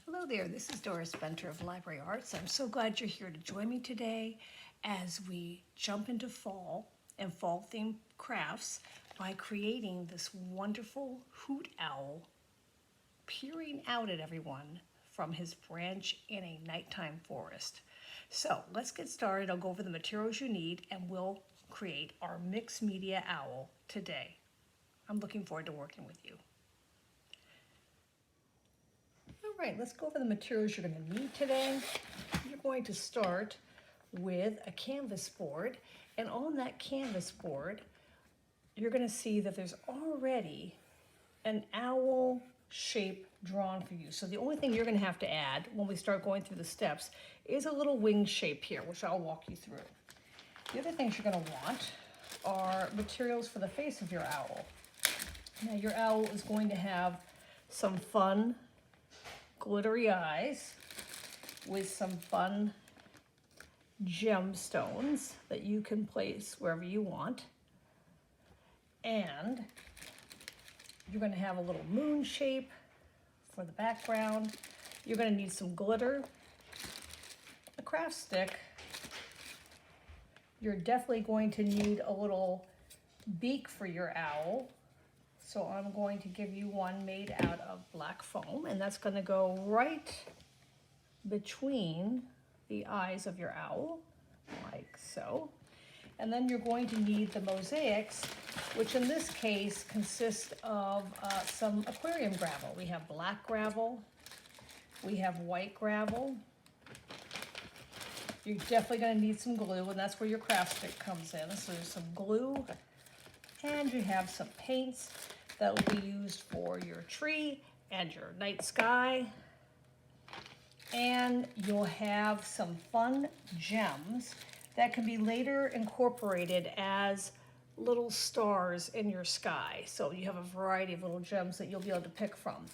Hello there, this is Doris Benter of Library Arts. I'm so glad you're here to join me today as we jump into fall and fall-themed crafts by creating this wonderful hoot owl peering out at everyone from his branch in a nighttime forest. So let's get started. I'll go over the materials you need and we'll create our mixed media owl today. I'm looking forward to working with you. All right, let's go over the materials you're going to need today. You're going to start with a canvas board, and on that canvas board, you're going to see that there's already an owl shape drawn for you. So the only thing you're going to have to add when we start going through the steps is a little wing shape here, which I'll walk you through. The other things you're going to want are materials for the face of your owl. Now your owl is going to have some fun glittery eyes with some fun gemstones that you can place wherever you want. And you're going to have a little moon shape for the background. You're going to need some glitter, a craft stick. You're definitely going to need a little beak for your owl. So I'm going to give you one made out of black foam, and that's going to go right between the eyes of your owl, like so. And then you're going to need the mosaics, which in this case consist of some aquarium gravel. We have black gravel, we have white gravel. You're definitely going to need some glue, and that's where your craft stick comes in. So there's some glue, and you have some paints that will be used for your tree and your night sky. And you'll have some fun gems that can be later incorporated as little stars in your sky. So you have a variety of little gems that you'll be able to pick from.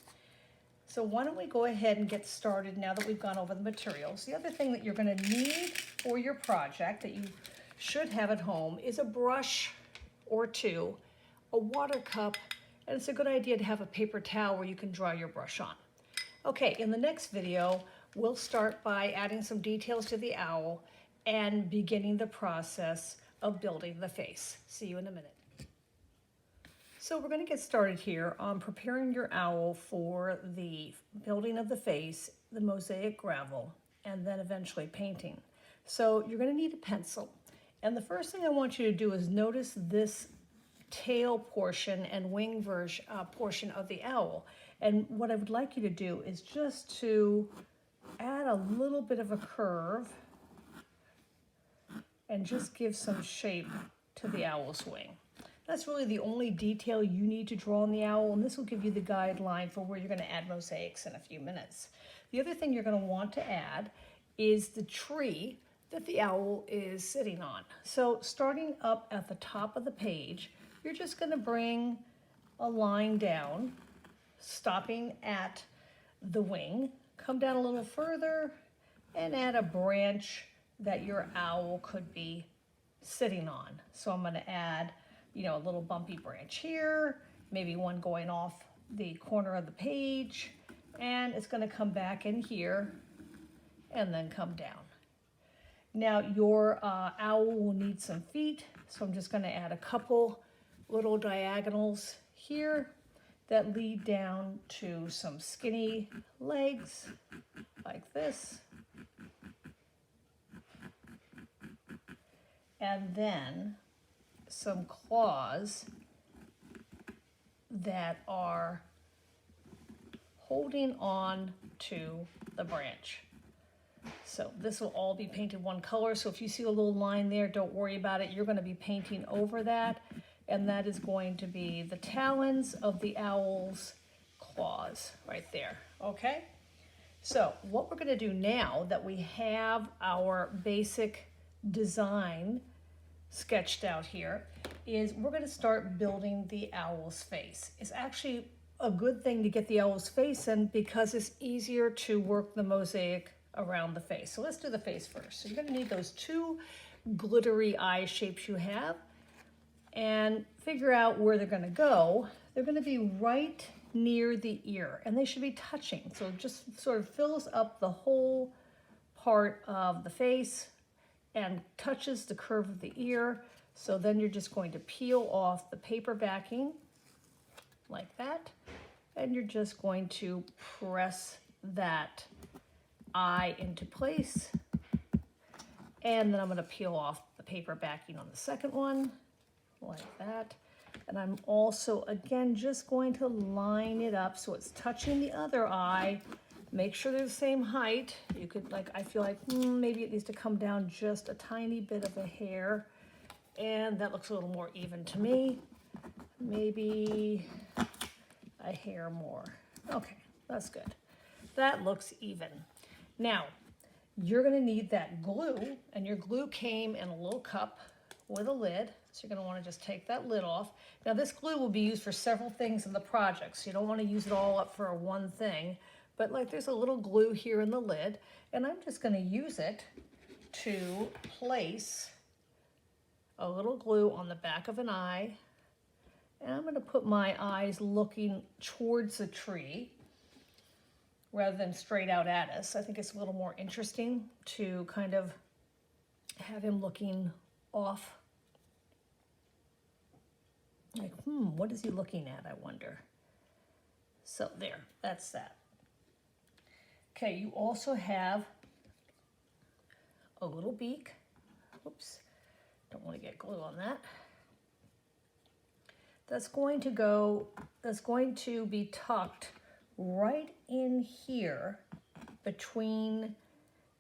So why don't we go ahead and get started now that we've gone over the materials. The other thing that you're going to need for your project that you should have at home is a brush or two, a water cup, and it's a good idea to have a paper towel where you can dry your brush on. Okay, in the next video, we'll start by adding some details to the owl and beginning the process of building the face. See you in a minute. So we're going to get started here on preparing your owl for the building of the face, the mosaic gravel, and then eventually painting. So you're going to need a pencil. And the first thing I want you to do is notice this tail portion and wing portion of the owl. And what I would like you to do is just to add a little bit of a curve and just give some shape to the owl's wing. That's really the only detail you need to draw on the owl, and this will give you the guideline for where you're going to add mosaics in a few minutes. The other thing you're going to want to add is the tree that the owl is sitting on. So starting up at the top of the page, you're just going to bring a line down, stopping at the wing, come down a little further, and add a branch that your owl could be sitting on. So I'm going to add, a little bumpy branch here, maybe one going off the corner of the page, and it's going to come back in here and then come down. Now your owl will need some feet, so I'm just going to add a couple little diagonals here that lead down to some skinny legs like this. And then some claws that are holding on to the branch. So this will all be painted one color. So if you see a little line there, don't worry about it. You're going to be painting over that. And that is going to be the talons of the owl's claws right there. Okay? So what we're going to do now that we have our basic design sketched out here is we're going to start building the owl's face. It's actually a good thing to get the owl's face in because it's easier to work the mosaic around the face. So let's do the face first. So you're going to need those two glittery eye shapes you have and figure out where they're going to go. They're going to be right near the ear, and they should be touching. So it just sort of fills up the whole part of the face and touches the curve of the ear. So then you're just going to peel off the paper backing like that, and you're just going to press that eye into place. And then I'm going to peel off the paper backing on the second one like that. And I'm also, again, just going to line it up so it's touching the other eye. Make sure they're the same height. You could, like, I feel like maybe it needs to come down just a tiny bit of a hair. And that looks a little more even to me. Maybe a hair more. Okay, that's good. That looks even. Now, you're gonna need that glue, and your glue came in a little cup with a lid. So you're gonna wanna just take that lid off. Now this glue will be used for several things in the project, so you don't wanna use it all up for one thing. But like there's a little glue here in the lid, and I'm just gonna use it to place a little glue on the back of an eye. And I'm gonna put my eyes looking towards the tree rather than straight out at us. I think it's a little more interesting to kind of have him looking off. Like, what is he looking at, I wonder? So there, that's that. Okay, you also have a little beak. Oops, don't want to get glue on that. That's going to be tucked right in here between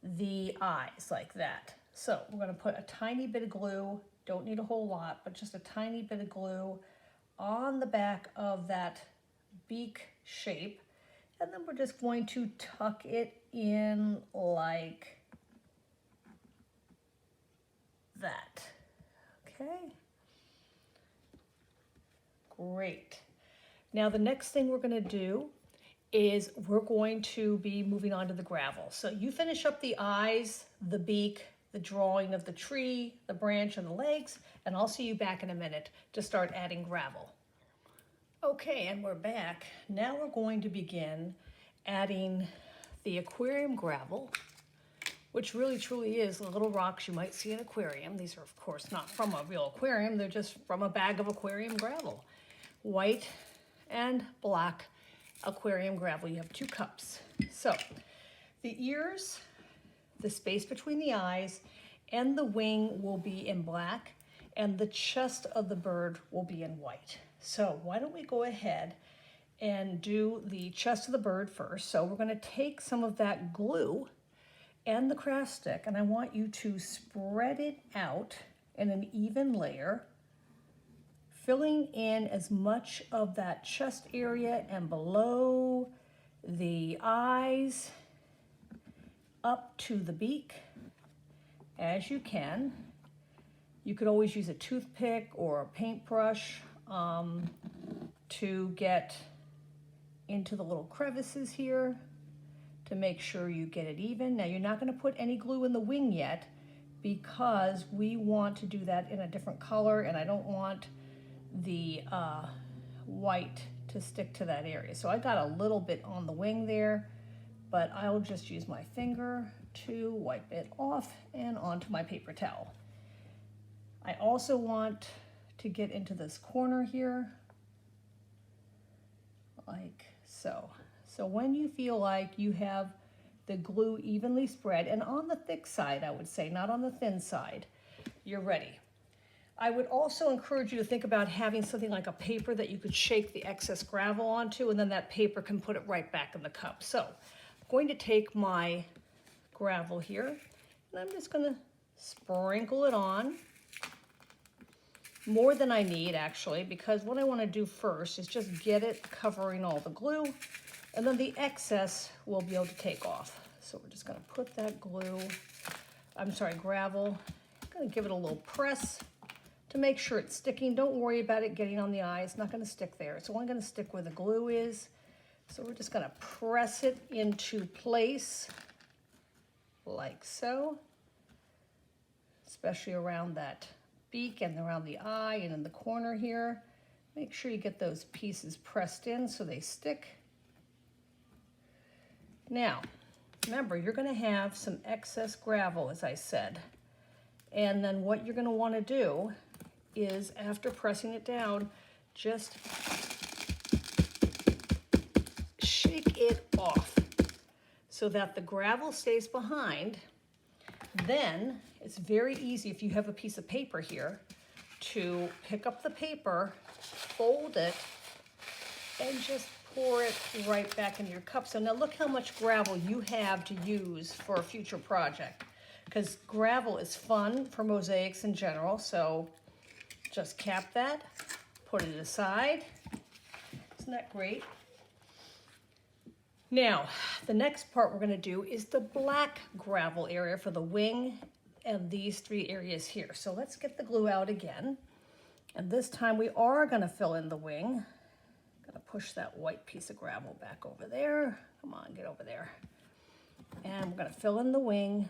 the eyes like that. So we're going to put a tiny bit of glue, don't need a whole lot, but just a tiny bit of glue on the back of that beak shape. And then we're just going to tuck it in like that. Okay. Great. Now the next thing we're going to do is we're going to be moving on to the gravel. So you finish up the eyes, the beak, the drawing of the tree, the branch, and the legs, and I'll see you back in a minute to start adding gravel. Okay, and we're back. Now we're going to begin adding the aquarium gravel, which really truly is the little rocks you might see in an aquarium. These are, of course, not from a real aquarium. They're just from a bag of aquarium gravel. White and black aquarium gravel. You have 2 cups. So the ears, the space between the eyes, and the wing will be in black, and the chest of the bird will be in white. So why don't we go ahead and do the chest of the bird first. So we're going to take some of that glue and the craft stick, and I want you to spread it out in an even layer, filling in as much of that chest area and below the eyes up to the beak as you can. You could always use a toothpick or a paintbrush to get into the little crevices here to make sure you get it even. Now you're not going to put any glue in the wing yet because we want to do that in a different color, and I don't want the white to stick to that area. So I got a little bit on the wing there, but I'll just use my finger to wipe it off and onto my paper towel. I also want to get into this corner here, like so. So when you feel like you have the glue evenly spread, and on the thick side, I would say, not on the thin side, you're ready. I would also encourage you to think about having something like a paper that you could shake the excess gravel onto, and then that paper can put it right back in the cup. So I'm going to take my gravel here, and I'm just going to sprinkle it on. More than I need, actually, because what I want to do first is just get it covering all the glue, and then the excess we'll be able to take off. So we're just going to put that gravel. I'm going to give it a little press to make sure it's sticking. Don't worry about it getting on the eye. It's not going to stick there. It's only going to stick where the glue is. So we're just going to press it into place like so, especially around that beak and around the eye and in the corner here. Make sure you get those pieces pressed in so they stick. Now, remember, you're going to have some excess gravel, as I said. And then what you're going to want to do is, after pressing it down, just shake it off so that the gravel stays behind. Then it's very easy, if you have a piece of paper here, to pick up the paper, fold it, and just pour it right back into your cup. So now look how much gravel you have to use for a future project, because gravel is fun for mosaics in general. So just cap that, put it aside. Isn't that great? Now, the next part we're going to do is the black gravel area for the wing and these three areas here. So let's get the glue out again. And this time we are going to fill in the wing. Going to push that white piece of gravel back over there. Come on, get over there. And we're going to fill in the wing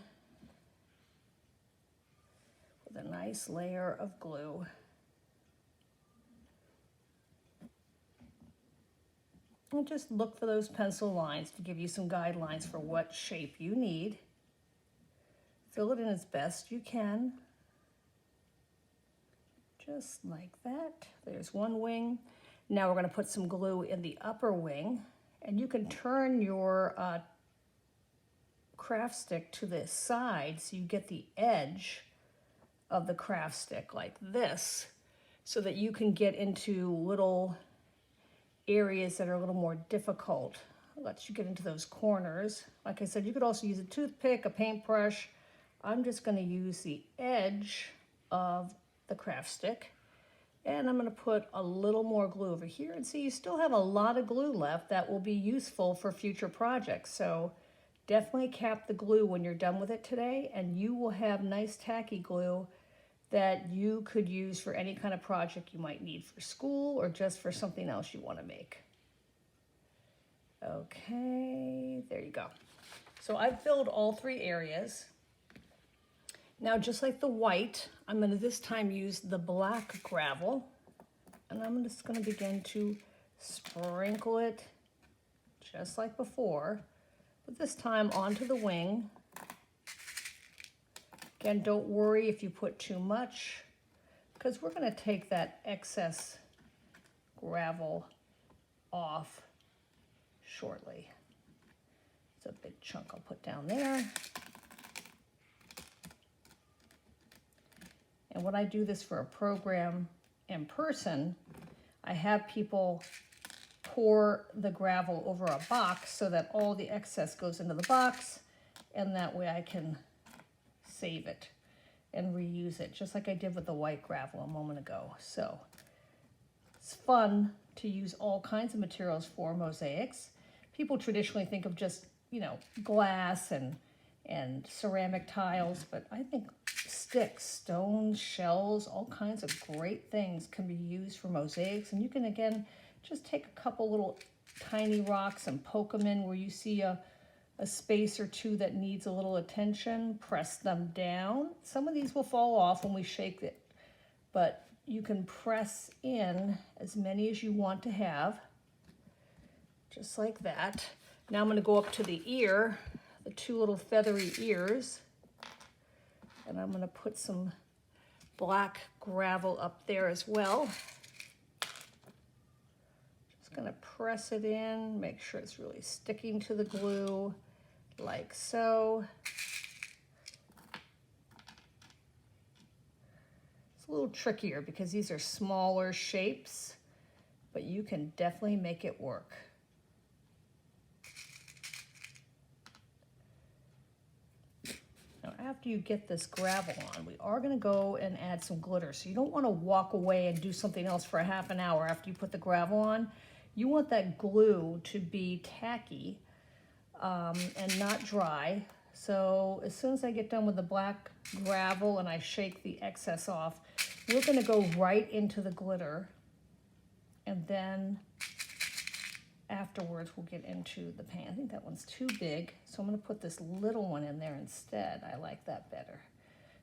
with a nice layer of glue. And just look for those pencil lines to give you some guidelines for what shape you need. Fill it in as best you can. Just like that. There's one wing. Now we're going to put some glue in the upper wing. And you can turn your craft stick to the side so you get the edge of the craft stick like this, so that you can get into little areas that are a little more difficult. It lets you get into those corners. Like I said, you could also use a toothpick, a paintbrush. I'm just going to use the edge of the craft stick, and I'm going to put a little more glue over here. And see, you still have a lot of glue left that will be useful for future projects. So definitely cap the glue when you're done with it today, and you will have nice tacky glue that you could use for any kind of project you might need for school or just for something else you want to make. Okay, there you go. So I've filled all three areas. Now, just like the white, I'm going to this time use the black gravel, and I'm just going to begin to sprinkle it just like before, but this time onto the wing. Again, don't worry if you put too much, because we're going to take that excess gravel off shortly. It's a big chunk I'll put down there. And when I do this for a program in person, I have people pour the gravel over a box so that all the excess goes into the box, and that way I can save it and reuse it, just like I did with the white gravel a moment ago. So it's fun to use all kinds of materials for mosaics. People traditionally think of just, you know, glass and ceramic tiles, but I think sticks, stones, shells, all kinds of great things can be used for mosaics. And you can, again, just take a couple little tiny rocks and poke them in where you see a space or two that needs a little attention, press them down. Some of these will fall off when we shake it, but you can press in as many as you want to have, just like that. Now I'm going to go up to the ear, the two little feathery ears, and I'm going to put some black gravel up there as well. Just going to press it in, make sure it's really sticking to the glue, like so. It's a little trickier because these are smaller shapes, but you can definitely make it work. Now, after you get this gravel on, we are going to go and add some glitter. So you don't want to walk away and do something else for a half an hour after you put the gravel on. You want that glue to be tacky and not dry. So as soon as I get done with the black gravel and I shake the excess off, we're going to go right into the glitter, and then afterwards we'll get into the paint. I think that one's too big, so I'm going to put this little one in there instead. I like that better.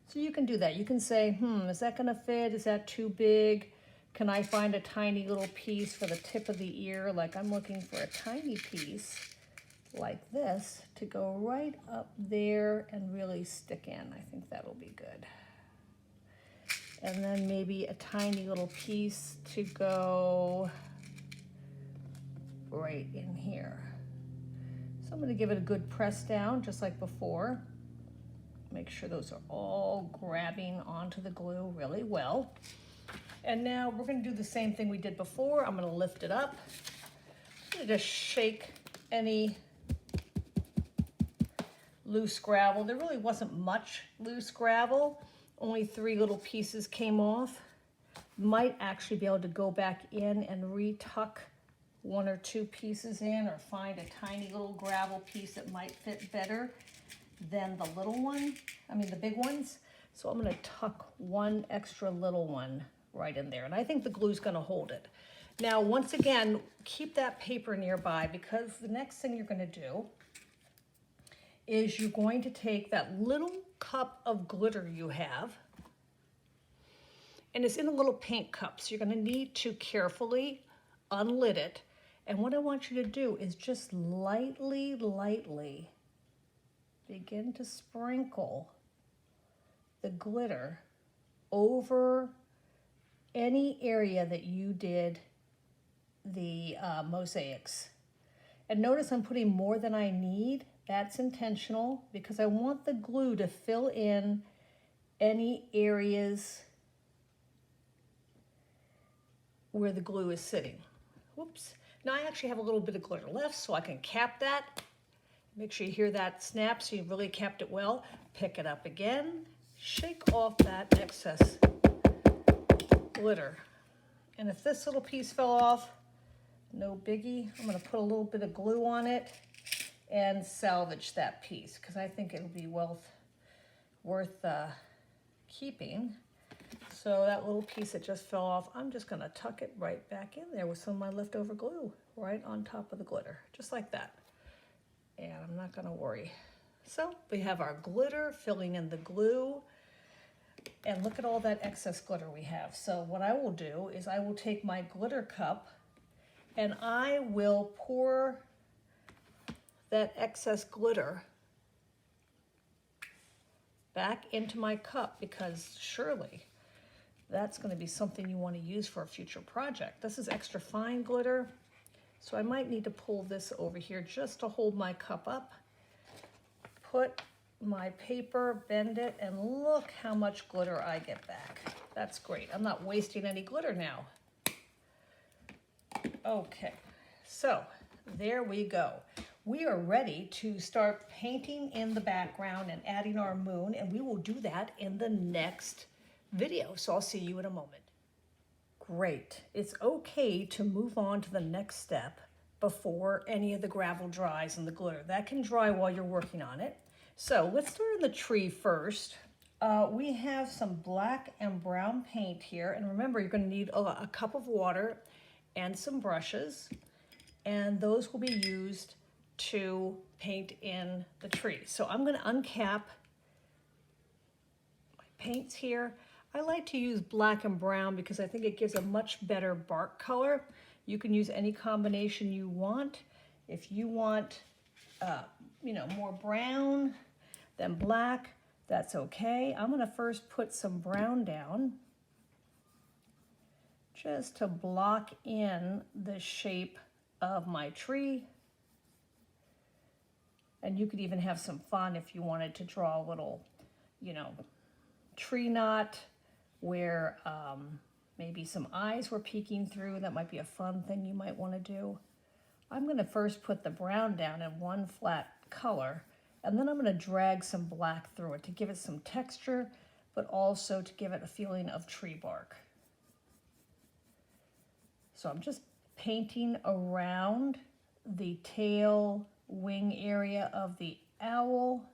So you can do that. You can say, is that going to fit? Is that too big? Can I find a tiny little piece for the tip of the ear? Like I'm looking for a tiny piece like this to go right up there and really stick in. I think that'll be good. And then maybe a tiny little piece to go right in here. So I'm going to give it a good press down just like before. Make sure those are all grabbing onto the glue really well. And now we're going to do the same thing we did before. I'm going to lift it up. I'm going to just shake any loose gravel. There really wasn't much loose gravel. Only 3 little pieces came off. Might actually be able to go back in and retuck 1 or 2 pieces in, or find a tiny little gravel piece that might fit better than the little one. I mean the big ones. So I'm going to tuck 1 extra little one right in there, and I think the glue's going to hold it. Now once again, keep that paper nearby, because the next thing you're going to do is you're going to take that little cup of glitter you have, and it's in a little paint cup, so you're going to need to carefully unlid it. And what I want you to do is just lightly begin to sprinkle the glitter over any area that you did the mosaics. And notice I'm putting more than I need. That's intentional, because I want the glue to fill in any areas where the glue is sitting. Whoops. Now I actually have a little bit of glitter left, so I can cap that. Make sure you hear that snap, so you've really capped it well. Pick it up again, shake off that excess glitter. And if this little piece fell off, no biggie. I'm going to put a little bit of glue on it and salvage that piece, because I think it'll be worth keeping. So that little piece that just fell off, I'm just going to tuck it right back in there with some of my leftover glue right on top of the glitter, just like that. And I'm not going to worry. So we have our glitter filling in the glue, and look at all that excess glitter we have. So what I will do is I will take my glitter cup and I will pour that excess glitter back into my cup, because surely that's going to be something you want to use for a future project. This is extra fine glitter, so I might need to pull this over here just to hold my cup up. Put my paper, bend it, and look how much glitter I get back. That's great. I'm not wasting any glitter now. Okay, so there we go. We are ready to start painting in the background and adding our moon, and we will do that in the next video. So I'll see you in a moment. Great. It's okay to move on to the next step before any of the gravel dries and the glitter. That can dry while you're working on it. So let's start on the tree first. We have some black and brown paint here, and remember you're going to need a cup of water and some brushes, and those will be used to paint in the tree. So I'm going to uncap my paints here. I like to use black and brown because I think it gives a much better bark color. You can use any combination you want. If you want, more brown than black, that's okay. I'm going to first put some brown down just to block in the shape of my tree. And you could even have some fun if you wanted to draw a little, tree knot where maybe some eyes were peeking through. That might be a fun thing you might want to do. I'm going to first put the brown down in one flat color, and then I'm going to drag some black through it to give it some texture, but also to give it a feeling of tree bark. So I'm just painting around the tail wing area of the owl,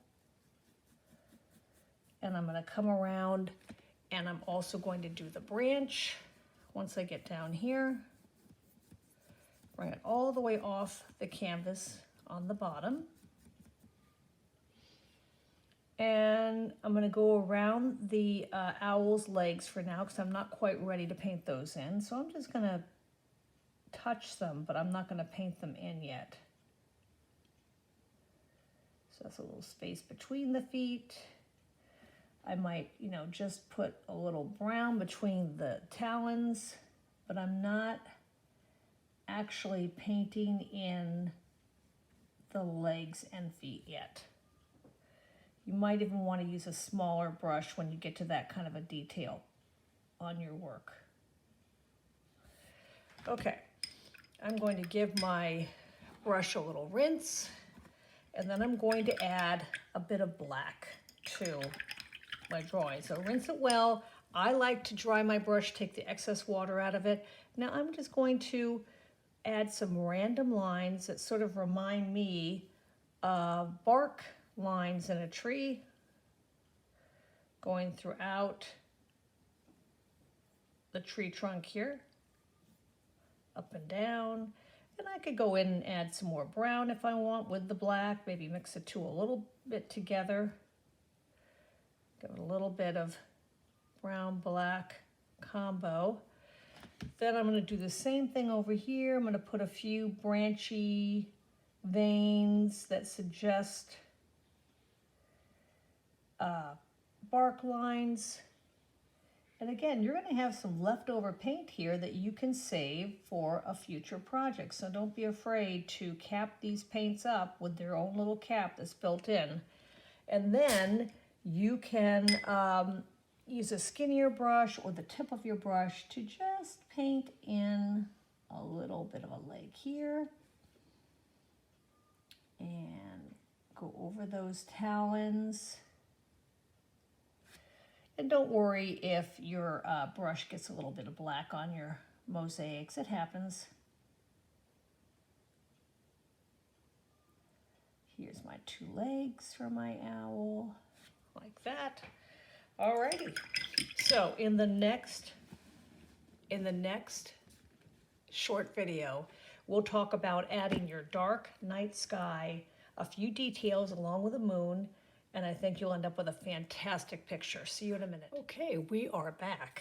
and I'm going to come around, and I'm also going to do the branch once I get down here. Bring it all the way off the canvas on the bottom. And I'm going to go around the owl's legs for now because I'm not quite ready to paint those in. So I'm just going to touch them, but I'm not going to paint them in yet. So that's a little space between the feet. I might, just put a little brown between the talons, but I'm not actually painting in the legs and feet yet. You might even want to use a smaller brush when you get to that kind of a detail on your work. Okay, I'm going to give my brush a little rinse, and then I'm going to add a bit of black to my drawing. So rinse it well. I like to dry my brush, take the excess water out of it. Now I'm just going to add some random lines that sort of remind me of bark lines in a tree going throughout the tree trunk here, up and down. And I could go in and add some more brown if I want with the black, maybe mix the two a little bit together. Give it a little bit of brown-black combo. Then I'm going to do the same thing over here. I'm going to put a few branchy veins that suggest bark lines. And again, you're going to have some leftover paint here that you can save for a future project. So don't be afraid to cap these paints up with their own little cap that's built in. And then you can use a skinnier brush or the tip of your brush to just paint in a little bit of a leg here. And go over those talons. And don't worry if your brush gets a little bit of black on your mosaics. It happens. Here's my two legs for my owl, like that. Alrighty. So in the next short video, we'll talk about adding your dark night sky, a few details along with the moon, and I think you'll end up with a fantastic picture. See you in a minute. Okay, we are back.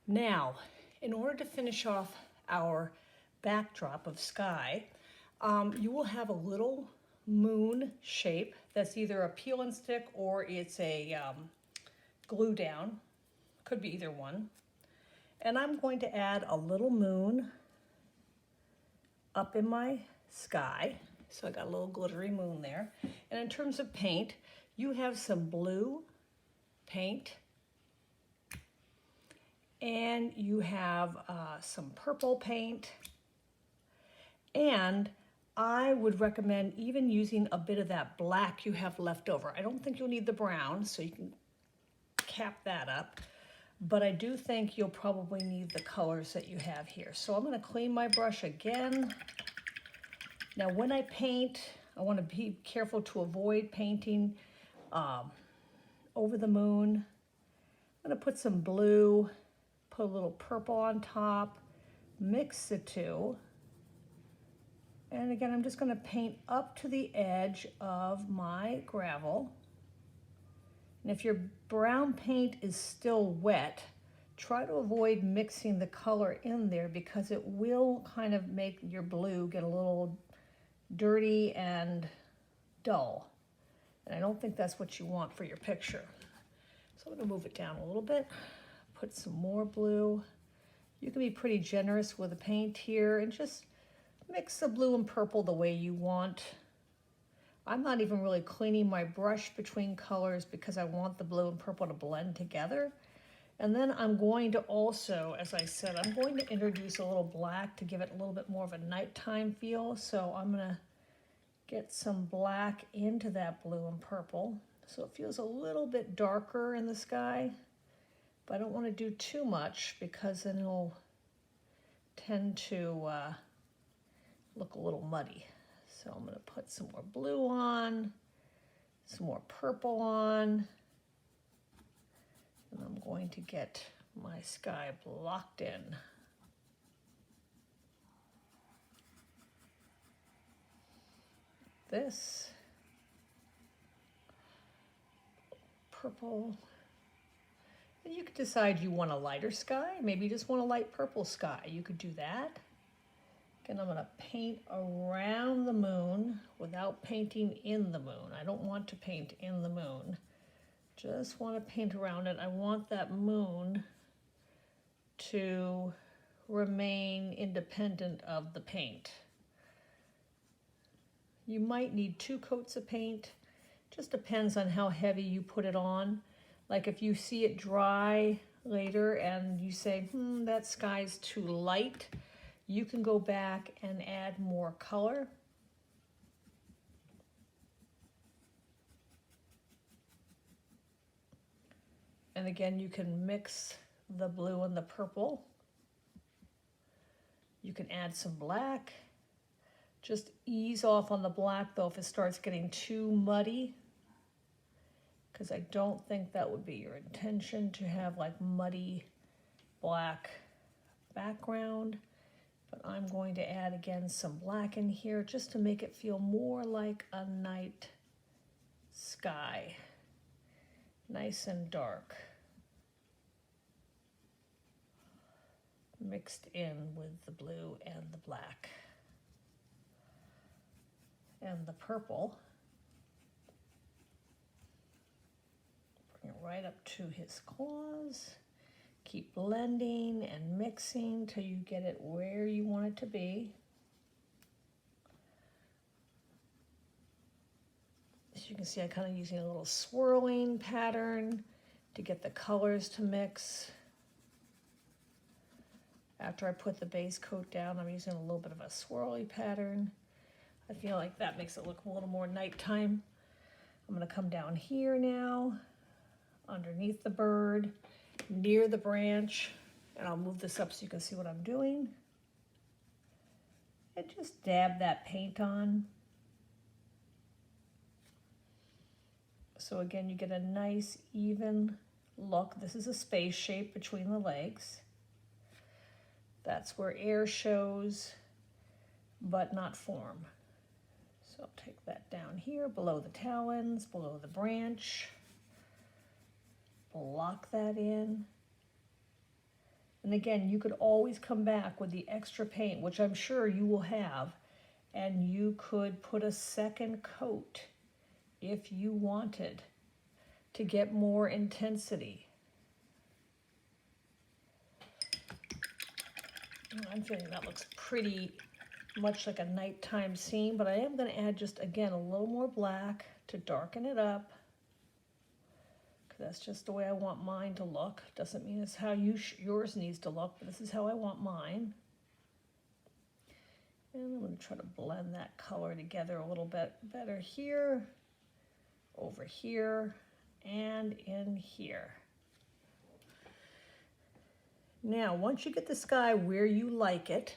Now, in order to finish off our backdrop of sky, you will have a little moon shape that's either a peel and stick or it's a glue down. Could be either one. And I'm going to add a little moon up in my sky. So I got a little glittery moon there. And in terms of paint, you have some blue paint and you have some purple paint, and I would recommend even using a bit of that black you have left over. I don't think you'll need the brown, so you can cap that up, but I do think you'll probably need the colors that you have here. So I'm going to clean my brush again. Now when I paint, I want to be careful to avoid painting over the moon. I'm going to put some blue, put a little purple on top, mix the two. And again, I'm just going to paint up to the edge of my gravel. And if your brown paint is still wet, try to avoid mixing the color in there because it will kind of make your blue get a little dirty and dull. And I don't think that's what you want for your picture. So I'm going to move it down a little bit, put some more blue. You can be pretty generous with the paint here and just mix the blue and purple the way you want. I'm not even really cleaning my brush between colors because I want the blue and purple to blend together. And then I'm going to also, as I said, I'm going to introduce a little black to give it a little bit more of a nighttime feel. So I'm going to get some black into that blue and purple. So it feels a little bit darker in the sky, but I don't want to do too much because then it'll tend to look a little muddy. So I'm going to put some more blue on, some more purple on, and I'm going to get my sky blocked in. This. purple. And you could decide you want a lighter sky, maybe you just want a light purple sky. You could do that. Again, I'm gonna paint around the moon without painting in the moon. I don't want to paint in the moon. Just want to paint around it. I want that moon to remain independent of the paint. You might need 2 coats of paint. Just depends on how heavy you put it on. Like if you see it dry later and you say, that sky's too light, you can go back and add more color. And again, you can mix the blue and the purple. You can add some black. Just ease off on the black though if it starts getting too muddy, because I don't think that would be your intention to have like muddy black background. But I'm going to add again some black in here just to make it feel more like a night sky. Nice and dark. Mixed in with the blue and the black. And the purple. Bring it right up to his claws. Keep blending and mixing till you get it where you want it to be. As you can see, I'm kind of using a little swirling pattern to get the colors to mix. After I put the base coat down, I'm using a little bit of a swirly pattern. I feel like that makes it look a little more nighttime. I'm going to come down here now, underneath the bird, near the branch, and I'll move this up so you can see what I'm doing. And just dab that paint on. So again, you get a nice even look. This is a space shape between the legs. That's where air shows, but not form. So I'll take that down here, below the talons, below the branch. Block that in. And again, you could always come back with the extra paint, which I'm sure you will have, and you could put a second coat if you wanted to get more intensity. I'm feeling that looks pretty much like a nighttime scene, but I am going to add just, again, a little more black to darken it up. That's just the way I want mine to look. Doesn't mean it's how yours needs to look, but this is how I want mine. And I'm going to try to blend that color together a little bit better here, over here, and in here. Now, once you get the sky where you like it,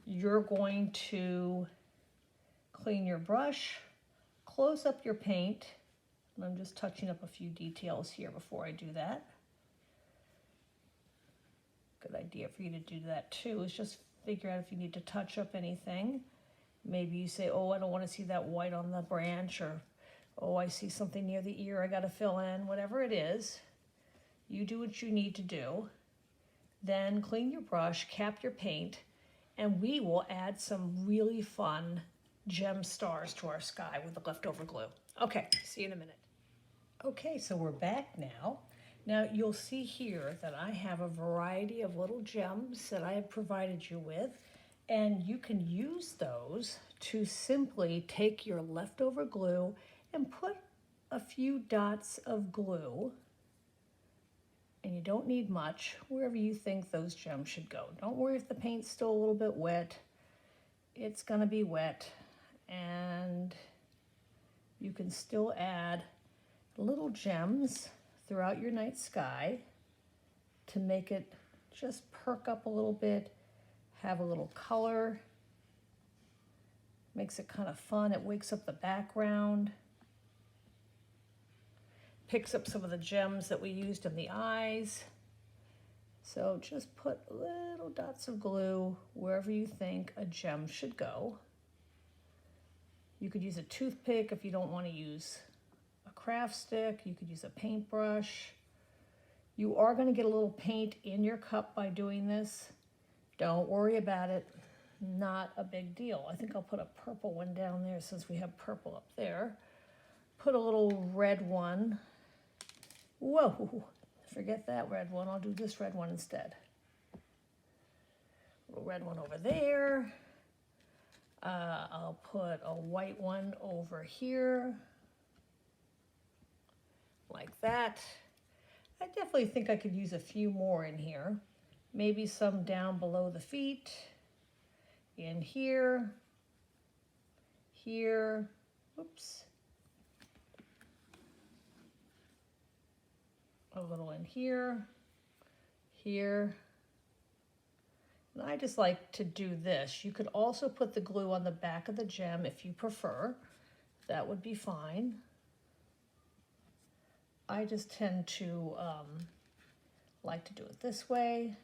you're going to clean your brush, close up your paint, and I'm just touching up a few details here before I do that. Good idea for you to do that too, is just figure out if you need to touch up anything. Maybe you say, oh, I don't want to see that white on the branch, or oh, I see something near the ear I got to fill in. Whatever it is, you do what you need to do. Then clean your brush, cap your paint, and we will add some really fun gem stars to our sky with the leftover glue. Okay, see you in a minute. Okay, so we're back now. Now you'll see here that I have a variety of little gems that I have provided you with, and you can use those to simply take your leftover glue and put a few dots of glue, and you don't need much, wherever you think those gems should go. Don't worry if the paint's still a little bit wet. It's gonna be wet, and you can still add little gems throughout your night sky to make it just perk up a little bit, have a little color, makes it kind of fun. It wakes up the background, picks up some of the gems that we used in the eyes. So just put little dots of glue wherever you think a gem should go. You could use a toothpick if you don't want to use a craft stick, you could use a paintbrush. You are going to get a little paint in your cup by doing this. Don't worry about it. Not a big deal. I think I'll put a purple one down there since we have purple up there. Put a little red one. Whoa, forget that red one. I'll do this red one instead. A little red one over there. I'll put a white one over here. Like that. I definitely think I could use a few more in here. Maybe some down below the feet. In here. Here. Oops. A little in here. Here. And I just like to do this. You could also put the glue on the back of the gem if you prefer. That would be fine. I just tend to like to do it this way.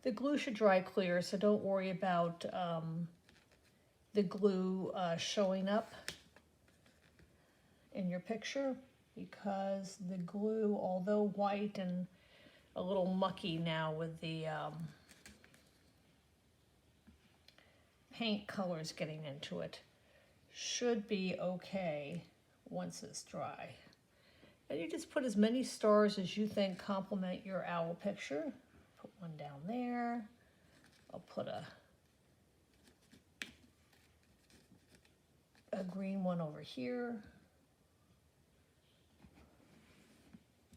The glue should dry clear, so don't worry about the glue showing up in your picture, because the glue, although white and a little mucky now with the paint colors getting into it, should be okay once it's dry. And you just put as many stars as you think complement your owl picture. Put one down there. I'll put a green one over here.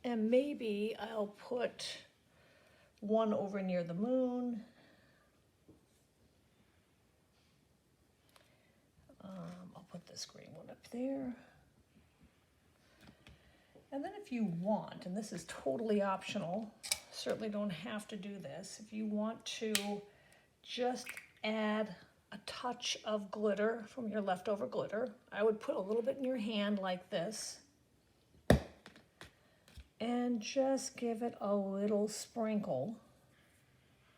And maybe I'll put one over near the moon. I'll put this green one up there. And then if you want, and this is totally optional, certainly don't have to do this, if you want to just add a touch of glitter from your leftover glitter, I would put a little bit in your hand like this and just give it a little sprinkle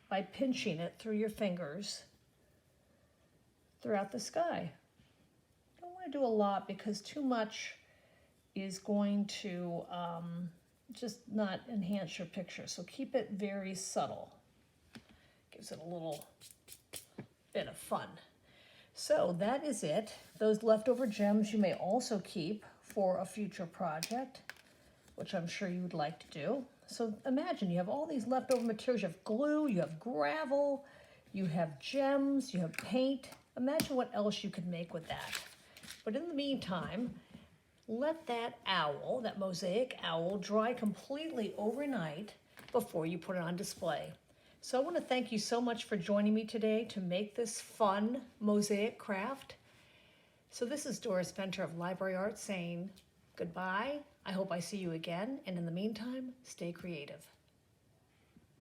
by pinching it through your fingers throughout the sky. Don't want to do a lot because too much is going to just not enhance your picture. So keep it very subtle. Gives it a little bit of fun. So that is it. Those leftover gems you may also keep for a future project, which I'm sure you would like to do. So imagine you have all these leftover materials. You have glue, you have gravel, you have gems, you have paint. Imagine what else you could make with that. But in the meantime, let that owl, that mosaic owl, dry completely overnight before you put it on display. So I want to thank you so much for joining me today to make this fun mosaic craft. So this is Doris Venter of Library Art saying goodbye. I hope I see you again. And in the meantime, stay creative.